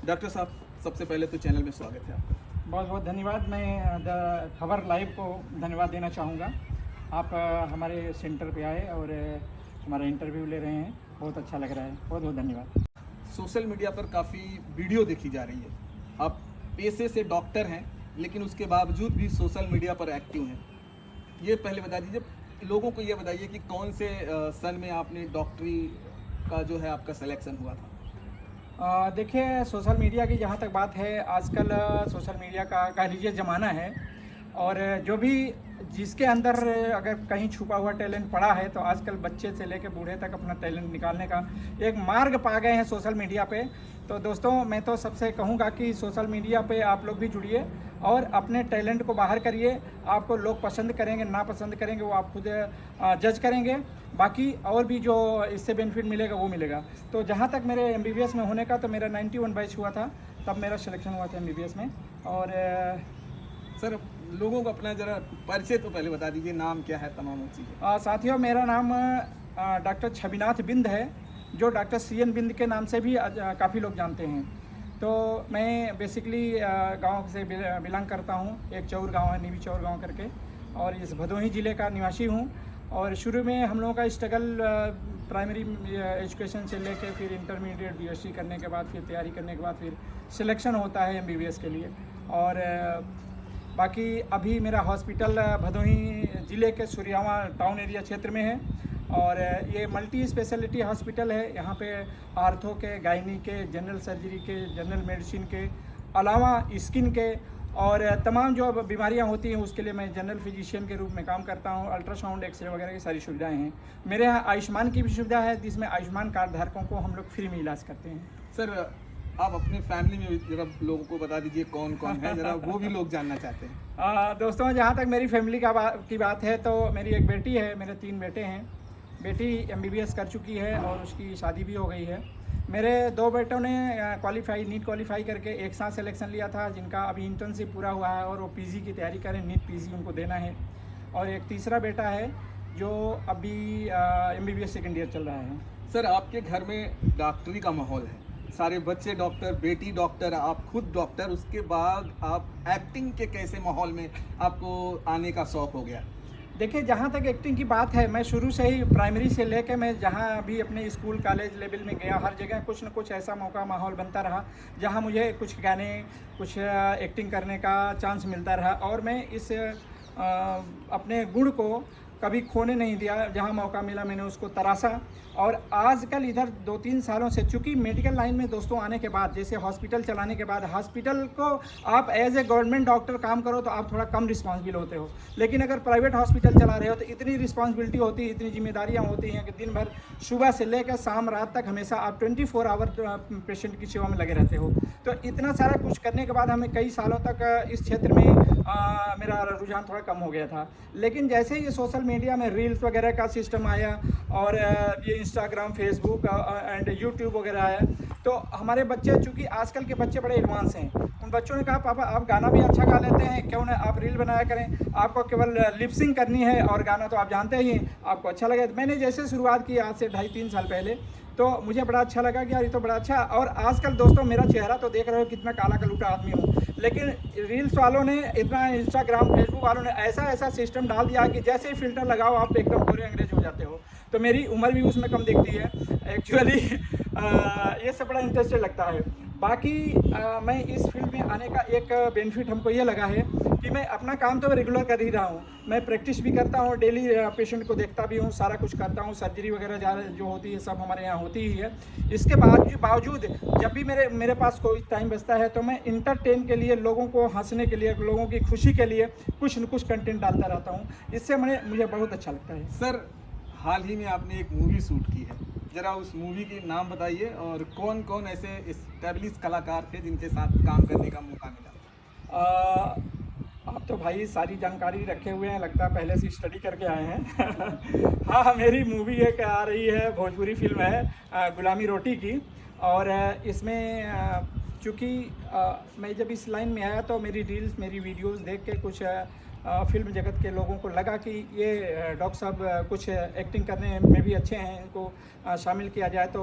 Doctor साहब, सबसे पहले तो चैनल में स्वागत है आपका। बहुत बहुत धन्यवाद। मैं द खबर लाइव को धन्यवाद देना चाहूँगा। आप हमारे सेंटर पे आए और हमारा इंटरव्यू ले रहे हैं, बहुत अच्छा लग रहा है। बहुत बहुत धन्यवाद। सोशल मीडिया पर काफ़ी वीडियो देखी जा रही है। आप पेशे से डॉक्टर हैं, लेकिन उसके बावजूद भी सोशल मीडिया पर एक्टिव हैं। ये पहले बता दीजिए, लोगों को ये बताइए कि कौन से सन में आपने डॉक्टरी का जो है आपका सिलेक्शन हुआ था। देखिए, सोशल मीडिया की जहाँ तक बात है, आजकल सोशल मीडिया का कह लीजिए ज़माना है, और जो भी जिसके अंदर अगर कहीं छुपा हुआ टैलेंट पड़ा है, तो आजकल बच्चे से लेकर बूढ़े तक अपना टैलेंट निकालने का एक मार्ग पा गए हैं सोशल मीडिया पे। तो दोस्तों, मैं तो सबसे कहूँगा कि सोशल मीडिया पे आप लोग भी जुड़िए और अपने टैलेंट को बाहर करिए। आपको लोग पसंद करेंगे ना पसंद करेंगे, वो आप खुद जज करेंगे। बाकी और भी जो इससे बेनिफिट मिलेगा वो मिलेगा। तो जहाँ तक मेरे MBBS में होने का, तो मेरा 91 बैच हुआ था, तब मेरा सिलेक्शन हुआ था MBBS में। और सर, लोगों को अपना ज़रा परिचय तो पहले बता दीजिए, नाम क्या है, तमाम चीज़ें। साथियों, मेरा नाम डॉक्टर छविनाथ बिंद है, जो डॉक्टर CN बिंद के नाम से भी काफ़ी लोग जानते हैं। तो मैं बेसिकली गांव से बिलोंग करता हूं। एक चौर गांव है, नीवी चौर गांव करके, और इस भदोही ज़िले का निवासी हूं। और शुरू में हम लोगों का स्ट्रगल प्राइमरी एजुकेशन से लेके फिर इंटरमीडिएट BSc करने के बाद, फिर तैयारी करने के बाद, फिर सिलेक्शन होता है MBBS के लिए। और बाकी अभी मेरा हॉस्पिटल भदोही ज़िले के सुरियावा टाउन एरिया क्षेत्र में है, और ये मल्टी स्पेशलिटी हॉस्पिटल है। यहाँ पे आर्थो के, गायनी के, जनरल सर्जरी के, जनरल मेडिसिन के अलावा स्किन के और तमाम जो बीमारियाँ होती हैं उसके लिए मैं जनरल फिजिशियन के रूप में काम करता हूँ। अल्ट्रासाउंड, एक्सरे वगैरह की सारी सुविधाएं हैं। मेरे यहाँ आयुष्मान की भी सुविधा है, जिसमें आयुष्मान कार्ड धारकों को हम लोग फ्री में इलाज करते हैं। सर, आप अपने फैमिली में जरा लोगों को बता दीजिए कौन कौन है, जरा वो भी लोग जानना चाहते हैं। दोस्तों, जहाँ तक मेरी फैमिली की बात है, तो मेरी एक बेटी है, मेरे 3 बेटे हैं। बेटी MBBS कर चुकी है और उसकी शादी भी हो गई है। मेरे 2 बेटों ने नीट क्वालिफाई करके एक साथ सिलेक्शन लिया था, जिनका अभी इंटर्नशिप पूरा हुआ है और वो PG की तैयारी करें। नीट PG उनको देना है। और एक तीसरा बेटा है जो अभी MBBS सेकेंड ईयर चल रहा है। सर, आपके घर में डॉक्टरी का माहौल है, सारे बच्चे डॉक्टर, बेटी डॉक्टर, आप खुद डॉक्टर, उसके बाद आप एक्टिंग के कैसे माहौल में आपको आने का शौक़ हो गया? देखिए, जहाँ तक एक्टिंग की बात है, मैं शुरू से ही प्राइमरी से लेकर मैं जहाँ भी अपने स्कूल कॉलेज लेवल में गया, हर जगह कुछ न कुछ ऐसा मौका माहौल बनता रहा जहाँ मुझे कुछ गाने, कुछ एक्टिंग करने का चांस मिलता रहा। और मैं इस अपने गुण को कभी खोने नहीं दिया। जहाँ मौका मिला मैंने उसको तराशा। और आजकल इधर 2-3 सालों से, चूँकि मेडिकल लाइन में दोस्तों आने के बाद, जैसे हॉस्पिटल चलाने के बाद, हॉस्पिटल को आप एज ए गवर्नमेंट डॉक्टर काम करो तो आप थोड़ा कम रिस्पॉन्सिबल होते हो, लेकिन अगर प्राइवेट हॉस्पिटल चला रहे हो तो इतनी रिस्पॉन्सिबिलिटी होती है, इतनी जिम्मेदारियाँ होती हैं कि दिन भर सुबह से लेकर शाम रात तक हमेशा आप 24 आवर पेशेंट की सेवा में लगे रहते हो। तो इतना सारा कुछ करने के बाद हमें कई सालों तक इस क्षेत्र में मेरा रुझान थोड़ा कम हो गया था। लेकिन जैसे ये सोशल मीडिया में रील्स वगैरह का सिस्टम आया और ये इंस्टाग्राम, फेसबुक एंड यूट्यूब वगैरह आया, तो हमारे बच्चे, चूँकि आजकल के बच्चे बड़े एडवांस हैं, उन बच्चों ने कहा, पापा आप गाना भी अच्छा गा लेते हैं, क्यों ना आप रील बनाया करें, आपको केवल लिपसिंग करनी है और गाना तो आप जानते ही हैं, आपको अच्छा लगे। मैंने जैसे शुरुआत की आज से 2.5-3 साल पहले, तो मुझे बड़ा अच्छा लगा कि यार ये तो बड़ा अच्छा। और आजकल दोस्तों, मेरा चेहरा तो देख रहे हो कितना काला कलूटा आदमी हूँ, लेकिन रील्स वालों ने, इतना इंस्टाग्राम, फेसबुक वालों ने ऐसा सिस्टम डाल दिया कि जैसे ही फिल्टर लगाओ आप एकदम पूरे अंग्रेज हो जाते हो। तो मेरी उम्र भी उसमें कम दिखती है एक्चुअली। ये सब बड़ा इंटरेस्टेड लगता है। बाकी मैं इस फील्ड में आने का एक बेनिफिट हमको ये लगा है कि मैं अपना काम तो रेगुलर कर ही रहा हूँ। मैं प्रैक्टिस भी करता हूँ, डेली पेशेंट को देखता भी हूँ, सारा कुछ करता हूँ। सर्जरी वगैरह जो होती है सब हमारे यहाँ होती ही है। इसके बावजूद जब भी मेरे पास कोई टाइम बचता है, तो मैं इंटरटेन के लिए, लोगों को हंसने के लिए, लोगों की खुशी के लिए कुछ न कुछ कंटेंट डालता रहता हूँ। इससे मुझे बहुत अच्छा लगता है। सर, हाल ही में आपने एक मूवी शूट की है, ज़रा उस मूवी के नाम बताइए और कौन कौन ऐसे एस्टैब्लिश कलाकार थे जिनके साथ काम करने का मौका मिला? आप तो भाई सारी जानकारी रखे हुए हैं, लगता है पहले से स्टडी करके आए हैं। हाँ, मेरी मूवी एक आ रही है, भोजपुरी फिल्म है गुलामी रोटी की। और इसमें चूँकि मैं जब इस लाइन में आया तो मेरी रील्स, मेरी वीडियोस देख के कुछ फिल्म जगत के लोगों को लगा कि ये डॉक्टर साहब कुछ एक्टिंग करने में भी अच्छे हैं, इनको शामिल किया जाए तो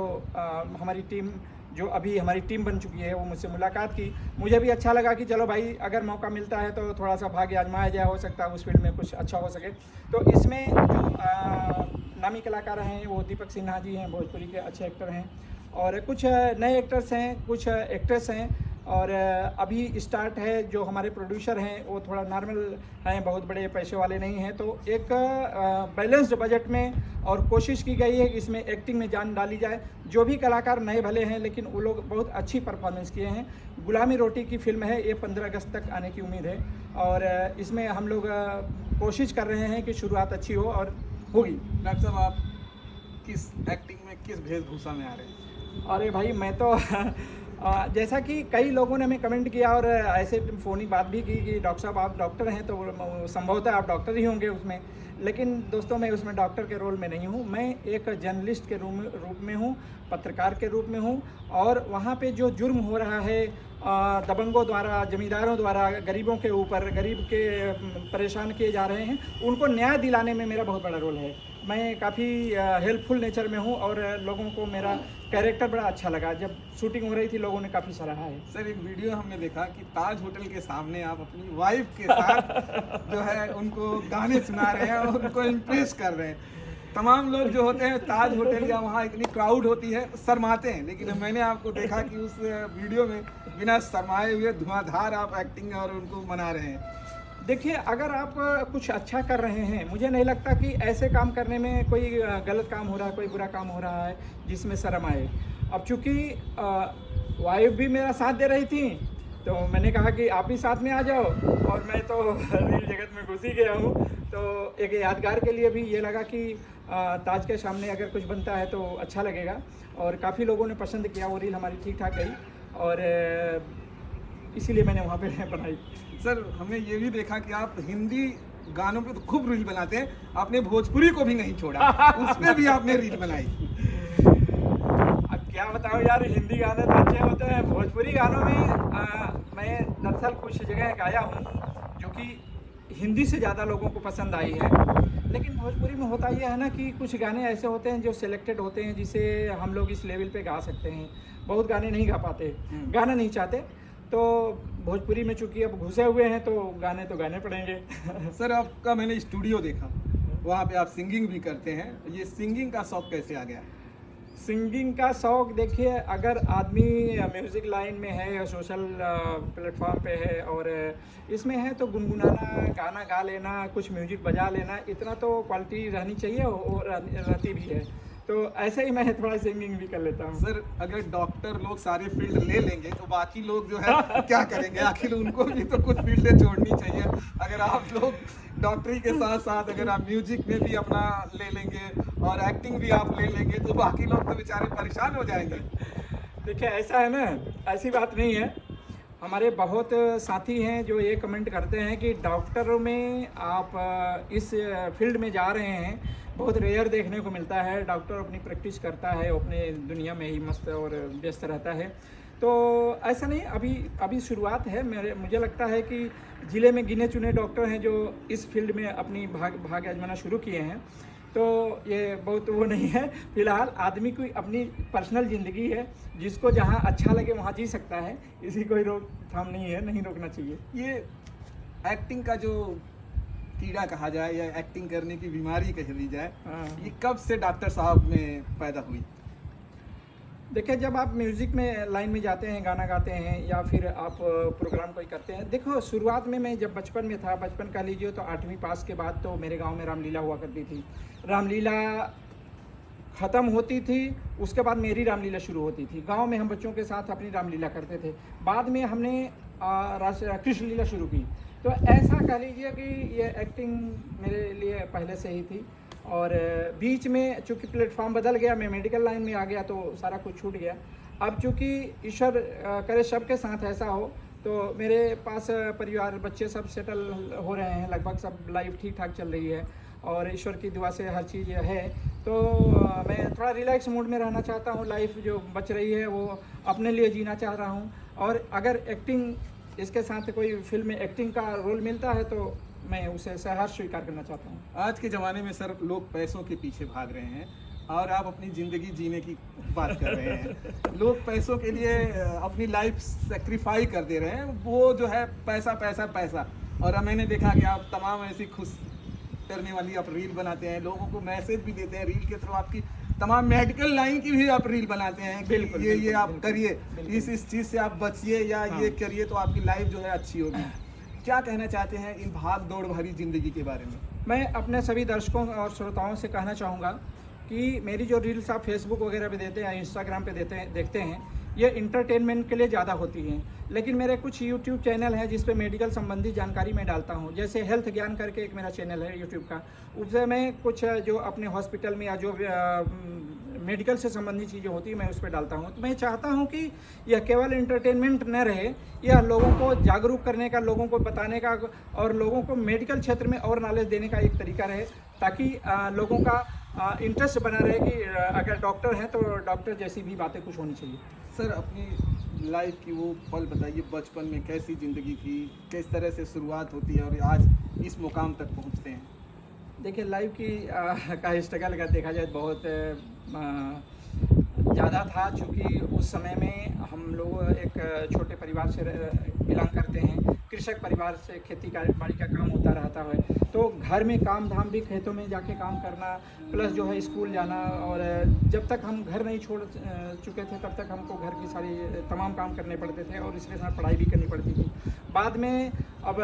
हमारी टीम जो अभी हमारी टीम बन चुकी है वो मुझसे मुलाकात की। मुझे भी अच्छा लगा कि चलो भाई अगर मौका मिलता है तो थोड़ा सा भाग्य आजमाया जाए, हो सकता है उस फील्ड में कुछ अच्छा हो सके। तो इसमें जो नामी कलाकार हैं वो दीपक सिन्हा जी हैं, भोजपुरी के अच्छे एक्टर हैं, और कुछ नए एक्टर्स हैं, कुछ एक्ट्रेस हैं, और अभी स्टार्ट है जो हमारे प्रोड्यूसर हैं वो थोड़ा नॉर्मल हैं, बहुत बड़े पैसे वाले नहीं हैं। तो एक बैलेंस्ड बजट में और कोशिश की गई है कि इसमें एक्टिंग में जान डाली जाए। जो भी कलाकार नए भले हैं लेकिन वो लोग बहुत अच्छी परफॉर्मेंस किए हैं। गुलामी रोटी की फिल्म है, ये 15 अगस्त तक आने की उम्मीद है, और इसमें हम लोग कोशिश कर रहे हैं कि शुरुआत अच्छी हो और होगी। डॉक्टर साहब, आप किस एक्टिंग में, किस वेशभूषा में आ रहे हैं? अरे भाई मैं तो जैसा कि कई लोगों ने हमें कमेंट किया और ऐसे फ़ोनी बात भी की कि डॉक्टर साहब आप डॉक्टर हैं तो संभवतः आप डॉक्टर ही होंगे उसमें। लेकिन दोस्तों मैं उसमें डॉक्टर के रोल में नहीं हूँ, मैं एक जर्नलिस्ट के रूप में हूँ, पत्रकार के रूप में हूँ। और वहाँ पे जो जुर्म हो रहा है दबंगों द्वारा, जमींदारों द्वारा गरीबों के ऊपर, गरीब के परेशान किए जा रहे हैं, उनको न्याय दिलाने में मेरा बहुत बड़ा रोल है। मैं काफ़ी हेल्पफुल नेचर में हूँ और लोगों को मेरा कैरेक्टर बड़ा अच्छा लगा। जब शूटिंग हो रही थी लोगों ने काफ़ी सराहा है। सर, एक वीडियो हमने देखा कि ताज होटल के सामने आप अपनी वाइफ के साथ जो है उनको गाने सुना रहे हैं और उनको इम्प्रेस कर रहे हैं। तमाम लोग जो होते हैं ताज होटल या वहाँ इतनी क्राउड होती है शर्माते हैं, लेकिन मैंने आपको देखा कि उस वीडियो में बिना शर्माए हुए धुआंधार आप एक्टिंग और उनको मना रहे हैं। देखिए, अगर आप कुछ अच्छा कर रहे हैं, मुझे नहीं लगता कि ऐसे काम करने में कोई गलत काम हो रहा है, कोई बुरा काम हो रहा है जिसमें शर्म आए। अब चूँकि वाइफ भी मेरा साथ दे रही थी तो मैंने कहा कि आप भी साथ में आ जाओ, और मैं तो रील जगत में घुस ही गया हूँ। तो एक यादगार के लिए भी ये लगा कि ताज के सामने अगर कुछ बनता है तो अच्छा लगेगा, और काफ़ी लोगों ने पसंद किया। वो रील हमारी ठीक ठाक गई और इसीलिए मैंने वहाँ पे बनाई। सर, हमने ये भी देखा कि आप हिंदी गानों पे तो खूब रील बनाते हैं, आपने भोजपुरी को भी नहीं छोड़ा, उसमें भी आपने रील बनाई। अब क्या बताऊँ यार, हिंदी गाने तो अच्छे होते हैं, भोजपुरी गानों में मैं दरअसल कुछ जगह गाया हूँ जो कि हिंदी से ज़्यादा लोगों को पसंद आई है। लेकिन भोजपुरी में होता यह है ना कि कुछ गाने ऐसे होते हैं जो सिलेक्टेड होते हैं जिसे हम लोग इस लेवल पे गा सकते हैं। बहुत गाने नहीं गा पाते, गाना नहीं चाहते। तो भोजपुरी में चूँकि अब घुसे हुए हैं तो गाने पड़ेंगे। सर, आपका मैंने स्टूडियो देखा, वहाँ पे आप सिंगिंग भी करते हैं। ये सिंगिंग का शौक कैसे आ गया? सिंगिंग का शौक़ देखिए, अगर आदमी म्यूज़िक लाइन में है या सोशल प्लेटफॉर्म पे है और इसमें है तो गुनगुनाना, गाना गा लेना, कुछ म्यूजिक बजा लेना, इतना तो क्वालिटी रहनी चाहिए और रहती भी है। तो ऐसे ही मैं थोड़ा सिंगिंग भी कर लेता हूँ। सर, अगर डॉक्टर लोग सारे फील्ड ले लेंगे तो बाकी लोग जो है क्या करेंगे? आखिर उनको भी तो कुछ फील्डें छोड़नी चाहिए। अगर आप लोग डॉक्टरी के साथ साथ अगर आप म्यूजिक में भी अपना ले लेंगे और एक्टिंग भी आप ले लेंगे तो बाकी लोग तो बेचारे परेशान हो जाएंगे। देखिए, ऐसा है ना, ऐसी बात नहीं है। हमारे बहुत साथी हैं जो ये कमेंट करते हैं कि डॉक्टरों में आप इस फील्ड में जा रहे हैं, बहुत रेयर देखने को मिलता है। डॉक्टर अपनी प्रैक्टिस करता है, अपने दुनिया में ही मस्त और व्यस्त रहता है। तो ऐसा नहीं, अभी शुरुआत है। मुझे लगता है कि ज़िले में गिने चुने डॉक्टर हैं जो इस फील्ड में अपनी भाग आजमाना शुरू किए हैं। तो ये बहुत वो नहीं है। फिलहाल आदमी की अपनी पर्सनल ज़िंदगी है, जिसको जहाँ अच्छा लगे वहाँ जी सकता है। इसी कोई रोकथाम नहीं है, नहीं रोकना चाहिए। ये एक्टिंग का जो कीड़ा कहा जाए या एक्टिंग करने की बीमारी कह दी जाए, ये कब से डॉक्टर साहब में पैदा हुई? देखिए, जब आप म्यूज़िक में लाइन में जाते हैं, गाना गाते हैं या फिर आप प्रोग्राम कोई करते हैं। देखो, शुरुआत में मैं जब बचपन में था, बचपन का लीजिए तो 8वीं पास के बाद तो मेरे गांव में रामलीला हुआ करती थी। रामलीला ख़त्म होती थी, उसके बाद मेरी रामलीला शुरू होती थी। गांव में हम बच्चों के साथ अपनी रामलीला करते थे। बाद में हमने कृष्ण लीला शुरू की। तो ऐसा कह लीजिए कि ये एक्टिंग मेरे लिए पहले से ही थी। और बीच में चूँकि प्लेटफॉर्म बदल गया, मैं मेडिकल लाइन में आ गया तो सारा कुछ छूट गया। अब चूँकि ईश्वर करे सबके साथ ऐसा हो, तो मेरे पास परिवार, बच्चे सब सेटल हो रहे हैं, लगभग सब लाइफ ठीक ठाक चल रही है और ईश्वर की दुआ से हर चीज़ है। तो मैं थोड़ा रिलैक्स मूड में रहना चाहता हूँ। लाइफ जो बच रही है वो अपने लिए जीना चाह रहा हूँ। और अगर एक्टिंग इसके साथ कोई फिल्म में एक्टिंग का रोल मिलता है तो मैं उसे सहर्ष स्वीकार करना चाहता हूँ। आज के ज़माने में सर लोग पैसों के पीछे भाग रहे हैं, और आप अपनी ज़िंदगी जीने की बात कर रहे हैं। लोग पैसों के लिए अपनी लाइफ सेक्रीफाई कर दे रहे हैं, वो जो है पैसा पैसा पैसा। और अब मैंने देखा कि आप तमाम ऐसी खुश करने वाली आप रील बनाते हैं, लोगों को मैसेज भी देते हैं रील के थ्रू, आपकी तमाम मेडिकल लाइन की भी आप रील बनाते हैं कि बिल्कुल, ये बिल्कुल, आप बिल्कुल, करिए, बिल्कुल। इस चीज़ से आप बचिए या हाँ। ये करिए तो आपकी लाइफ जो है अच्छी होगी। क्या कहना चाहते हैं इन भाग दौड़ भरी ज़िंदगी के बारे में? मैं अपने सभी दर्शकों और श्रोताओं से कहना चाहूँगा कि मेरी जो रील्स आप फेसबुक वगैरह पे देते हैं, इंस्टाग्राम पे देखते हैं, ये इंटरटेनमेंट के लिए ज़्यादा होती हैं। लेकिन मेरे कुछ यूट्यूब चैनल है जिस पे मेडिकल संबंधी जानकारी मैं डालता हूँ। जैसे हेल्थ ज्ञान करके एक मेरा चैनल है यूट्यूब का, उससे मैं कुछ जो अपने हॉस्पिटल में या जो मेडिकल से संबंधित चीज़ें होती है मैं उस पर डालता हूँ। तो मैं चाहता हूँ कि यह केवल इंटरटेनमेंट न रहे, यह लोगों को जागरूक करने का, लोगों को बताने का और लोगों को मेडिकल क्षेत्र में और नॉलेज देने का एक तरीका रहे, ताकि लोगों का इंटरेस्ट बना रहे कि अगर डॉक्टर हैं तो डॉक्टर जैसी भी बातें कुछ होनी चाहिए। सर, अपनी लाइफ की वो पल बताइए, बचपन में कैसी ज़िंदगी थी, किस तरह से शुरुआत होती है और आज इस मुकाम तक पहुंचते हैं? देखिए लाइफ की का स्ट्रगल अगर देखा जाए बहुत ज़्यादा था, चूँकि उस समय में हम लोग एक छोटे परिवार से बिलोंग करते हैं, कृषक परिवार से, खेती बाड़ी का काम होता रहता है, तो घर में काम धाम भी खेतों में जाके काम करना, प्लस जो है स्कूल जाना। और जब तक हम घर नहीं छोड़ चुके थे तब तक हमको घर की सारी तमाम काम करने पड़ते थे और इसके साथ पढ़ाई भी करनी पड़ती थी। बाद में अब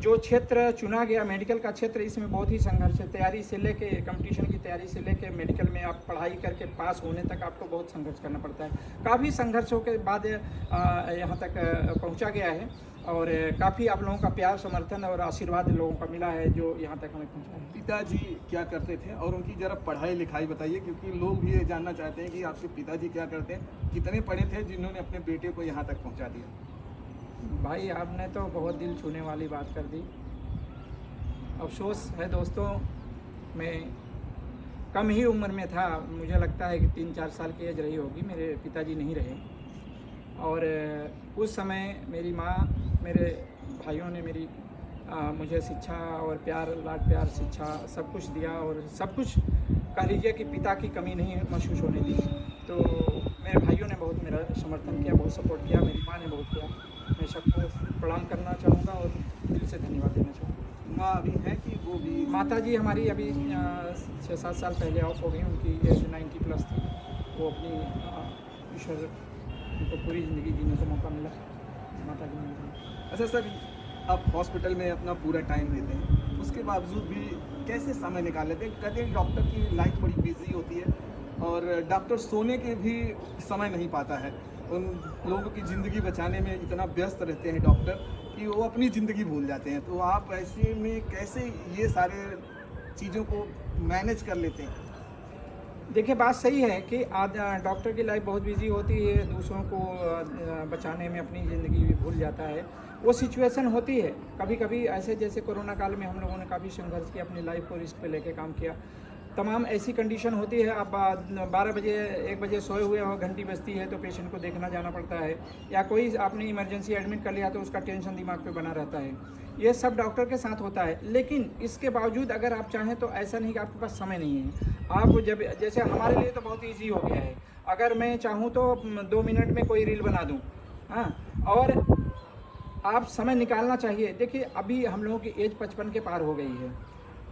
जो क्षेत्र चुना गया मेडिकल का क्षेत्र, इसमें बहुत ही संघर्ष है। तैयारी से लेके कंपटीशन की तैयारी से लेके मेडिकल में आप पढ़ाई करके पास होने तक आपको बहुत संघर्ष करना पड़ता है। काफ़ी संघर्षों के बाद यहाँ तक पहुँचा गया है और काफ़ी आप लोगों का प्यार, समर्थन और आशीर्वाद लोगों का मिला है जो यहाँ तक हमें पहुँचा है। पिताजी क्या करते थे और उनकी ज़रा पढ़ाई लिखाई बताइए, क्योंकि लोग भी ये जानना चाहते हैं कि आपके पिताजी क्या करते हैं, कितने पढ़े थे जिन्होंने अपने बेटे को यहाँ तक पहुँचा दिया? भाई आपने तो बहुत दिल छूने वाली बात कर दी। अफसोस है दोस्तों, मैं कम ही उम्र में था, मुझे लगता है कि 3-4 साल की एज रही होगी, मेरे पिताजी नहीं रहे। और उस समय मेरी माँ, मेरे भाइयों ने मुझे शिक्षा और प्यार, लाड प्यार, शिक्षा सब कुछ दिया और सब कुछ कह लीजिए कि पिता की कमी नहीं महसूस होने दी। तो मेरे भाइयों ने बहुत मेरा समर्थन किया, बहुत सपोर्ट किया, मेरी माँ ने बहुत किया। मैं सबको प्रणाम करना चाहूँगा और दिल से धन्यवाद देना चाहूँगा। माँ अभी हैं कि वो भी? माता जी हमारी अभी 6-7 साल पहले ऑफ हो गई, उनकी एज 90+ थी। वो अपनी ईश्वर उनको पूरी ज़िंदगी जीने का मौका मिला, माता जी ने। अच्छा सर, आप हॉस्पिटल में अपना पूरा टाइम देते हैं, उसके बावजूद भी कैसे समय निकाल लेते हैं? कहते हैं डॉक्टर की लाइफ बड़ी बिजी होती है और डॉक्टर सोने के भी समय नहीं पाता है। उन लोगों की ज़िंदगी बचाने में इतना व्यस्त रहते हैं डॉक्टर कि वो अपनी ज़िंदगी भूल जाते हैं। तो आप ऐसे में कैसे ये सारे चीज़ों को मैनेज कर लेते हैं? देखिए बात सही है कि आज डॉक्टर की लाइफ बहुत बिजी होती है, दूसरों को बचाने में अपनी ज़िंदगी भी भूल जाता है। वो सिचुएशन होती है कभी कभी ऐसे, जैसे कोरोना काल में हम लोगों ने काफ़ी संघर्ष किया, अपनी लाइफ को रिस्क पे लेके काम किया। तमाम ऐसी कंडीशन होती है, आप 12 बजे 1 बजे सोए हुए हो, घंटी बजती है तो पेशेंट को देखना जाना पड़ता है, या कोई आपने इमरजेंसी एडमिट कर लिया तो उसका टेंशन दिमाग पे बना रहता है। ये सब डॉक्टर के साथ होता है, लेकिन इसके बावजूद अगर आप चाहें तो ऐसा नहीं कि आपके पास समय नहीं है। आप जब, जैसे हमारे लिए तो बहुत ईजी हो गया है, अगर मैं चाहूँ तो 2 मिनट में कोई रील बना दूँ, हाँ, और आप समय निकालना चाहिए। देखिए अभी हम लोगों की एज 55 के पार हो गई है,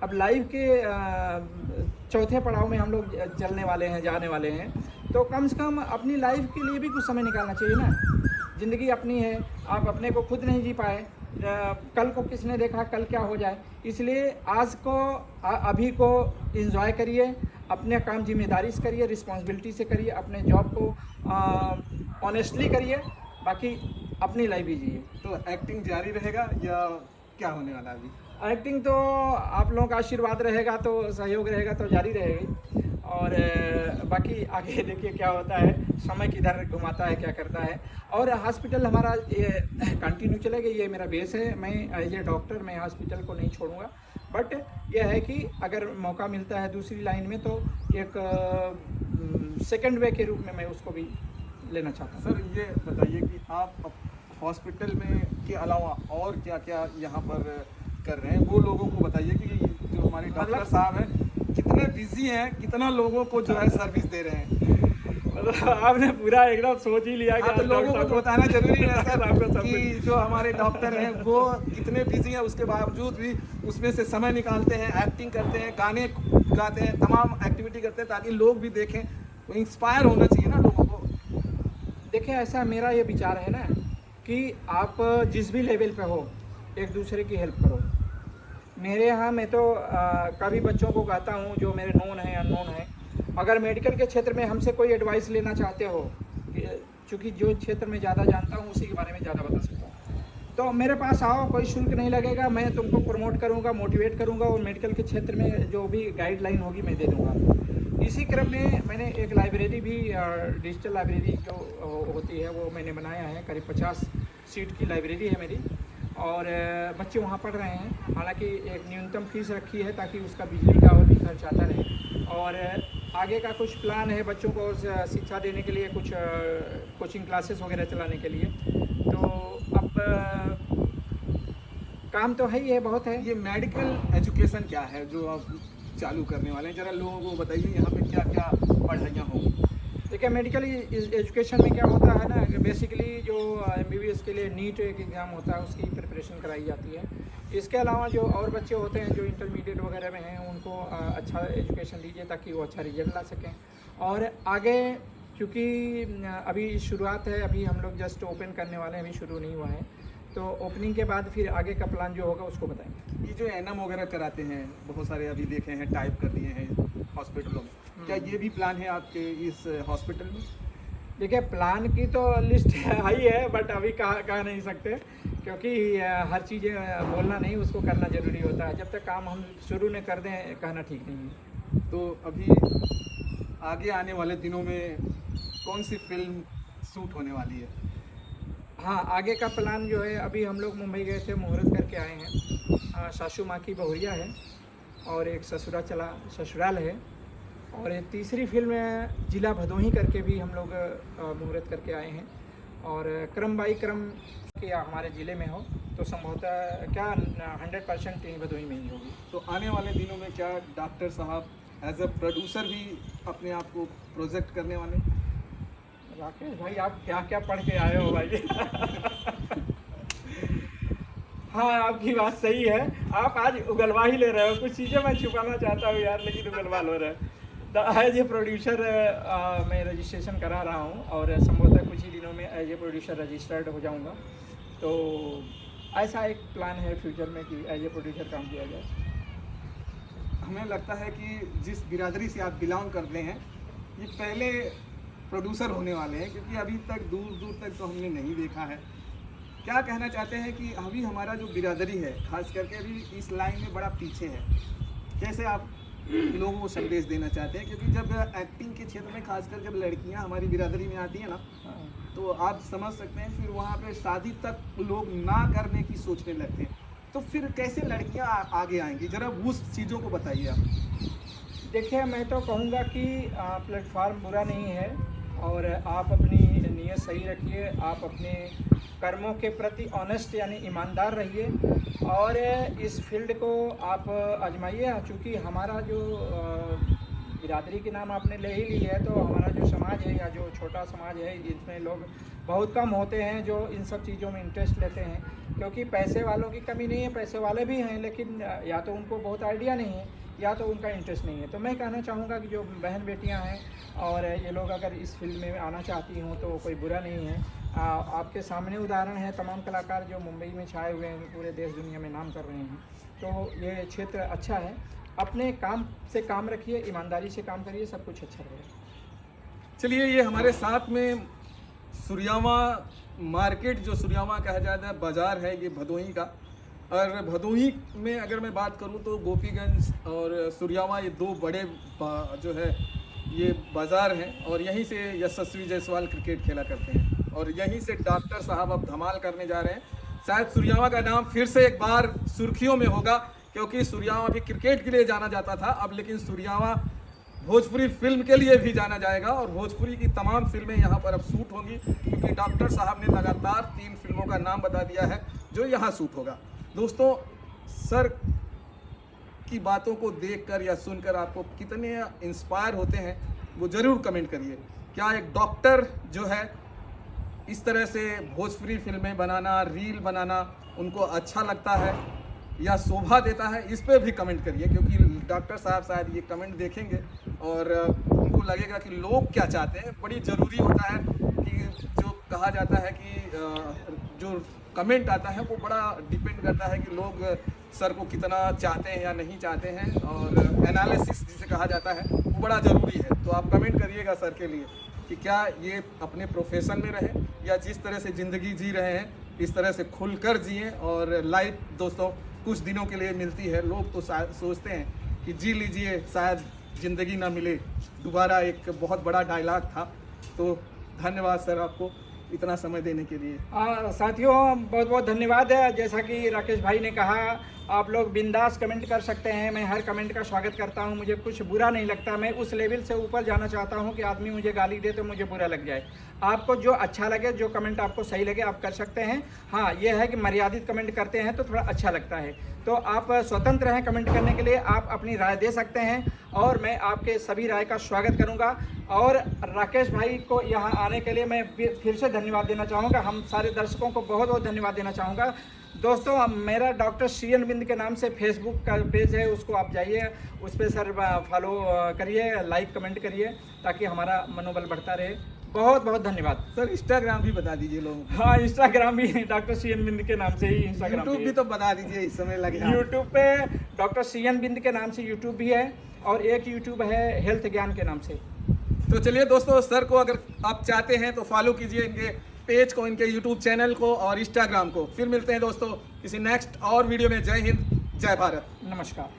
अब लाइफ के चौथे पड़ाव में हम लोग चलने वाले हैं, जाने वाले हैं, तो कम से कम अपनी लाइफ के लिए भी कुछ समय निकालना चाहिए ना। ज़िंदगी अपनी है, आप अपने को खुद नहीं जी पाए, कल को किसने देखा कल क्या हो जाए। इसलिए आज को अभी को एंजॉय करिए, अपने काम जिम्मेदारी से करिए, रिस्पॉन्सिबिलिटी से करिए, अपने जॉब को ऑनेस्टली करिए, बाकी अपनी लाइफ भी जिए। तो एक्टिंग जारी रहेगा या क्या होने वाला अभी? एक्टिंग तो आप लोगों का आशीर्वाद रहेगा तो, सहयोग रहेगा तो जारी रहेगी, और बाकी आगे देखिए क्या होता है, समय किधर घुमाता है, क्या करता है। और हॉस्पिटल हमारा ये कंटिन्यू चलेगा, ये मेरा बेस है। मैं एज ए डॉक्टर मैं हॉस्पिटल को नहीं छोड़ूंगा, बट यह है कि अगर मौका मिलता है दूसरी लाइन में तो एक सेकंड वे के रूप में मैं उसको भी लेना चाहता हूँ। सर ये बताइए कि आप हॉस्पिटल में के अलावा और क्या क्या यहाँ पर कर रहे हैं, वो लोगों को बताइए कि जो हमारे डॉक्टर साहब हैं कितनी कितने बिजी हैं, कितना लोगों को जो है सर्विस दे रहे हैं। मतलब आपने पूरा एकदम सोच ही लिया कि हाँ, तो लोगों को तो बताना जरूरी है सर आपको सब कि जो हमारे डॉक्टर हैं वो कितने बिजी हैं, उसके बावजूद भी उसमें से समय निकालते हैं, एक्टिंग करते हैं, गाने गाते हैं, तमाम एक्टिविटी करते हैं ताकि लोग भी देखें। तो इंस्पायर होना चाहिए ना लोगों को। देखिए, ऐसा मेरा ये विचार है ना कि आप जिस भी लेवल पे हो एक दूसरे की हेल्प करो। मेरे यहाँ मैं तो कभी बच्चों को कहता हूँ जो मेरे नोन है अननोन है, अगर मेडिकल के क्षेत्र में हमसे कोई एडवाइस लेना चाहते हो, क्योंकि जो क्षेत्र में ज़्यादा जानता हूँ उसी के बारे में ज़्यादा बता सकता हूँ, तो मेरे पास आओ, कोई शुल्क नहीं लगेगा, मैं तुमको प्रमोट करूँगा, मोटिवेट करूँगा और मेडिकल के क्षेत्र में जो भी गाइडलाइन होगी मैं दे दूँगा। इसी क्रम में मैंने एक लाइब्रेरी भी, डिजिटल लाइब्रेरी जो होती है वो मैंने बनाया है। करीब 50 सीट की लाइब्रेरी है मेरी और बच्चे वहाँ पढ़ रहे हैं। हालांकि एक न्यूनतम फीस रखी है ताकि उसका बिजली का और भी खर्च आता रहे। और आगे का कुछ प्लान है बच्चों को शिक्षा देने के लिए, कुछ कोचिंग क्लासेस वगैरह चलाने के लिए। तो अब काम तो है ही है, बहुत है। ये मेडिकल एजुकेशन क्या है जो आप चालू करने वाले हैं, जरा लोगों को बताइए यहाँ पे क्या क्या पढ़ाइयाँ होंगी। देखिए, मेडिकल एजुकेशन में क्या होता है ना कि बेसिकली जो MBBS के लिए नीट एक एग्ज़ाम होता है उसकी प्रिपरेशन कराई जाती है। इसके अलावा जो और बच्चे होते हैं जो इंटरमीडिएट वगैरह में हैं उनको अच्छा एजुकेशन दीजिए ताकि वो अच्छा रिजल्ट ला सकें। और आगे क्योंकि अभी शुरुआत है, अभी हम लोग जस्ट ओपन करने वाले हैं, अभी शुरू नहीं हुआ है, तो ओपनिंग के बाद फिर आगे का प्लान जो होगा उसको बताएंगे। ये जो एनएम वगैरह कराते हैं बहुत सारे अभी देखे हैं, टाइप कर दिए हैं हॉस्पिटलों में, क्या ये भी प्लान है आपके इस हॉस्पिटल में? देखिए, प्लान की तो लिस्ट आई है बट अभी कह नहीं सकते क्योंकि हर चीज़ें बोलना नहीं, उसको करना ज़रूरी होता है। जब तक काम हम शुरू न कर दें कहना ठीक नहीं है। तो अभी आगे आने वाले दिनों में कौन सी फिल्म शूट होने वाली है? हाँ, आगे का प्लान जो है, अभी हम लोग मुंबई गए थे, मुहूर्त करके आए हैं। सासू माँ की बहुरिया है और एक ससुराल है और एक तीसरी फिल्म जिला भदोही करके भी हम लोग मुहूर्त करके आए हैं। और क्रम बाई क्रम कि हमारे ज़िले में हो तो संभवतः क्या 100% यहीं भदोही में ही होगी। तो आने वाले दिनों में क्या डॉक्टर साहब एज अ प्रोड्यूसर भी अपने आप को प्रोजेक्ट करने वाले? राकेश भाई, आप क्या क्या पढ़ के आए हो भाई? हाँ, आपकी बात सही है, आप आज उगलवा ही ले रहे हो। कुछ चीज़ें मैं छुपाना चाहता हूँ यार, लेकिन उगलवा लो रहे। एज ए प्रोड्यूसर मैं रजिस्ट्रेशन करा रहा हूँ और संभवतः कुछ ही दिनों में एज ए प्रोड्यूसर रजिस्टर्ड हो जाऊँगा। तो ऐसा एक प्लान है फ्यूचर में कि एज ए प्रोड्यूसर काम किया जाए। हमें लगता है कि जिस बिरादरी से आप बिलोंग करते हैं ये पहले प्रोड्यूसर होने वाले हैं, क्योंकि अभी तक दूर दूर तक तो हमने नहीं देखा है। क्या कहना चाहते हैं कि अभी हमारा जो बिरादरी है खास करके अभी इस लाइन में बड़ा पीछे है, कैसे आप लोगों को संदेश देना चाहते हैं? क्योंकि जब एक्टिंग के क्षेत्र में खासकर जब लड़कियां हमारी बिरादरी में आती हैं ना, तो आप समझ सकते हैं फिर वहाँ पे शादी तक लोग ना करने की सोचने लगते हैं। तो फिर कैसे लड़कियां आगे आएंगी, जरा उस चीज़ों को बताइए आप। देखिए, मैं तो कहूँगा कि प्लेटफार्म बुरा नहीं है और आप अपनी नीयत सही रखिए, आप अपने कर्मों के प्रति ऑनेस्ट यानी ईमानदार रहिए और इस फील्ड को आप आजमाइए। चूँकि हमारा जो बिरादरी के नाम आपने ले ही ली है, तो हमारा जो समाज है या जो छोटा समाज है इसमें लोग बहुत कम होते हैं जो इन सब चीज़ों में इंटरेस्ट लेते हैं। क्योंकि पैसे वालों की कमी नहीं है, पैसे वाले भी हैं, लेकिन या तो उनको बहुत आइडिया नहीं है या तो उनका इंटरेस्ट नहीं है। तो मैं कहना चाहूँगा कि जो बहन बेटियां हैं और ये लोग अगर इस फील्ड में आना चाहती हों तो कोई बुरा नहीं है। आपके सामने उदाहरण है, तमाम कलाकार जो मुंबई में छाए हुए हैं पूरे देश दुनिया में नाम कर रहे हैं। तो ये क्षेत्र अच्छा है, अपने काम से काम रखिए, ईमानदारी से काम करिए, सब कुछ अच्छा रहेगा। चलिए, ये हमारे साथ में सुरयामा मार्केट, जो सुरयामा कहा जाता है बाज़ार है, ये भदोही का। और भदोही में अगर मैं बात करूं तो गोपीगंज और सुरयामा ये दो बड़े जो है ये बाज़ार हैं और यहीं से यशस्वी जायसवाल क्रिकेट खेला करते हैं और यहीं से डॉक्टर साहब अब धमाल करने जा रहे हैं। शायद सुरयामा का नाम फिर से एक बार सुर्खियों में होगा, क्योंकि सुरयामा भी क्रिकेट के लिए जाना जाता था अब, लेकिन सुरयामा भोजपुरी फिल्म के लिए भी जाना जाएगा और भोजपुरी की तमाम फिल्में यहाँ पर अब शूट होंगी, क्योंकि डॉक्टर साहब ने लगातार 3 फिल्मों का नाम बता दिया है जो यहाँ शूट होगा। दोस्तों, सर की बातों को देखकर या सुनकर आपको कितने इंस्पायर होते हैं वो ज़रूर कमेंट करिए। क्या एक डॉक्टर जो है इस तरह से भोजपुरी फिल्में बनाना, रील बनाना उनको अच्छा लगता है या शोभा देता है, इस पे भी कमेंट करिए, क्योंकि डॉक्टर साहब शायद ये कमेंट देखेंगे और उनको लगेगा कि लोग क्या चाहते हैं। बड़ी ज़रूरी होता है कि जो कहा जाता है कि जो कमेंट आता है वो बड़ा डिपेंड करता है कि लोग सर को कितना चाहते हैं या नहीं चाहते हैं, और एनालिसिस जिसे कहा जाता है वो बड़ा ज़रूरी है। तो आप कमेंट करिएगा सर के लिए कि क्या ये अपने प्रोफेशन में रहे या जिस तरह से ज़िंदगी जी रहे हैं इस तरह से खुलकर जिएं। और लाइफ दोस्तों कुछ दिनों के लिए मिलती है, लोग तो सोचते हैं कि जी लीजिए शायद ज़िंदगी ना मिले दोबारा, एक बहुत बड़ा डायलॉग था। तो धन्यवाद सर आपको इतना समय देने के लिए। साथियों बहुत बहुत धन्यवाद है। जैसा कि राकेश भाई ने कहा, आप लोग बिंदास कमेंट कर सकते हैं, मैं हर कमेंट का स्वागत करता हूं, मुझे कुछ बुरा नहीं लगता। मैं उस लेवल से ऊपर जाना चाहता हूं कि आदमी मुझे गाली दे तो मुझे बुरा लग जाए। आपको जो अच्छा लगे, जो कमेंट आपको सही लगे आप कर सकते हैं। हाँ, यह है कि मर्यादित कमेंट करते हैं तो थोड़ा अच्छा लगता है। तो आप स्वतंत्र हैं कमेंट करने के लिए, आप अपनी राय दे सकते हैं और मैं आपके सभी राय का स्वागत करूँगा। और राकेश भाई को यहाँ आने के लिए मैं फिर से धन्यवाद देना चाहूँगा। हम सारे दर्शकों को बहुत बहुत धन्यवाद देना चाहूँगा। दोस्तों मेरा डॉक्टर श्री अरविंद के नाम से फेसबुक का पेज है, उसको आप जाइए, उस पर सर फॉलो करिए, लाइक कमेंट करिए ताकि हमारा मनोबल बढ़ता रहे। बहुत बहुत धन्यवाद सर। इंस्टाग्राम भी बता दीजिए लोगों को। हाँ, इंस्टाग्राम भी डॉक्टर सी एन बिंद के नाम से ही इंस्टाग्राम, यूट्यूब भी तो बता दीजिए, इस समय लगे। यूट्यूब पे डॉक्टर सी एन बिंद के नाम से यूट्यूब भी है और एक यूट्यूब है हेल्थ ज्ञान के नाम से। तो चलिए दोस्तों, सर को अगर आप चाहते हैं तो फॉलो कीजिए इनके पेज को, इनके यूट्यूब चैनल को और इंस्टाग्राम को। फिर मिलते हैं दोस्तों किसी नेक्स्ट और वीडियो में। जय हिंद, जय भारत, नमस्कार।